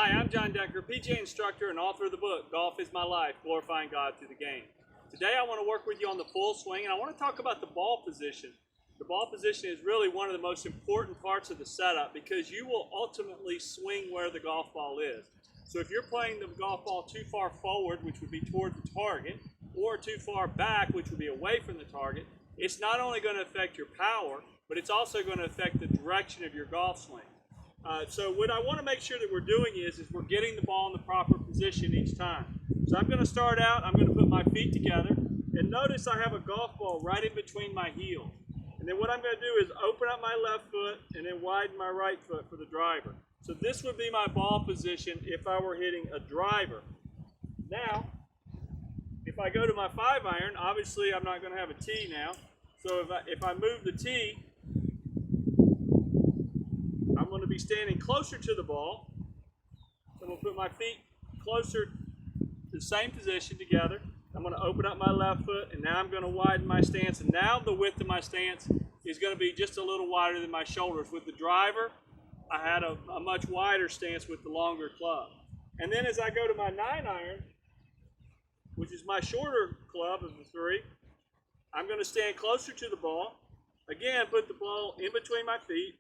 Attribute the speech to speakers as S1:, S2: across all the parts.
S1: Hi, I'm John Decker, PGA instructor and author of the book, Golf is My Life, Glorifying God Through the Game. Today I want to work with you on the full swing, and I want to talk about the ball position. The ball position is really one of the most important parts of the setup because you will ultimately swing where the golf ball is. So if you're playing the golf ball too far forward, which would be toward the target, or too far back, which would be away from the target, it's not only going to affect your power, but it's also going to affect the direction of your golf swing. So what I want to make sure that we're doing is we're getting the ball in the proper position each time. So I'm going to start out, I'm going to put my feet together, and notice I have a golf ball right in between my heels. And then what I'm going to do is open up my left foot and then widen my right foot for the driver. So this would be my ball position if I were hitting a driver. Now, if I go to my 5-iron, obviously I'm not going to have a tee now. So if I move the tee, I'm going to be standing closer to the ball. So I'm going to put my feet closer to the same position together. I'm going to open up my left foot, and now I'm going to widen my stance. And now the width of my stance is going to be just a little wider than my shoulders. With the driver, I had a much wider stance with the longer club. And then as I go to my 9-iron, which is my shorter club of the three, I'm going to stand closer to the ball. Again, put the ball in between my feet.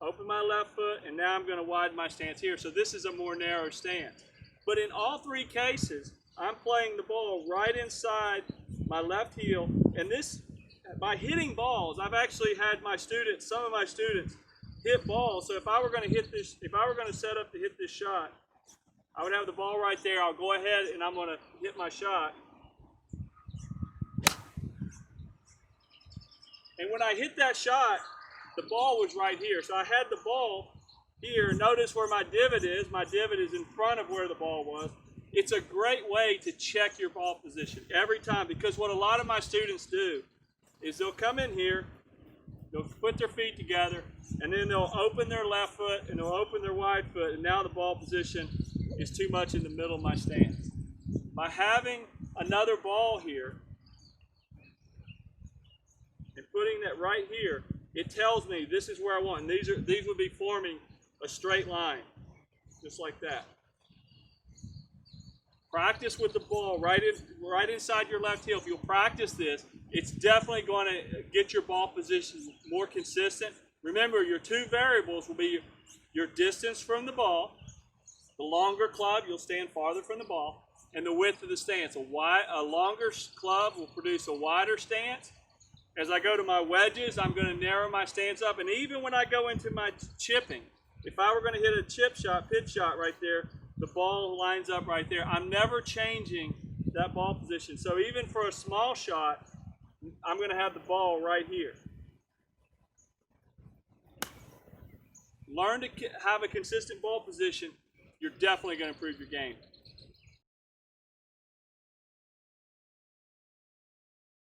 S1: Open my left foot, and now I'm going to widen my stance here. So this is a more narrow stance. But in all three cases, I'm playing the ball right inside my left heel. And this, by hitting balls, I've actually had some of my students hit balls. So if I were going to hit this, if I were going to set up to hit this shot, I would have the ball right there. I'll go ahead and I'm going to hit my shot. And when I hit that shot, the ball was right here. So I had the ball here. Notice where my divot is. My divot is in front of where the ball was. It's a great way to check your ball position every time, because what a lot of my students do is they'll come in here, they'll put their feet together, and then they'll open their left foot and they'll open their wide foot, and now the ball position is too much in the middle of my stance. By having another ball here and putting that right here, it tells me this is where I want. And these would be forming a straight line, just like that. Practice with the ball right inside your left heel. If you'll practice this, it's definitely going to get your ball position more consistent. Remember, your two variables will be your distance from the ball. The longer club, you'll stand farther from the ball, and the width of the stance. A longer club will produce a wider stance. As I go to my wedges, I'm going to narrow my stance up. And even when I go into my chipping, if I were going to hit a chip shot, pitch shot right there, the ball lines up right there. I'm never changing that ball position. So even for a small shot, I'm going to have the ball right here. Learn to have a consistent ball position. You're definitely going to improve your game.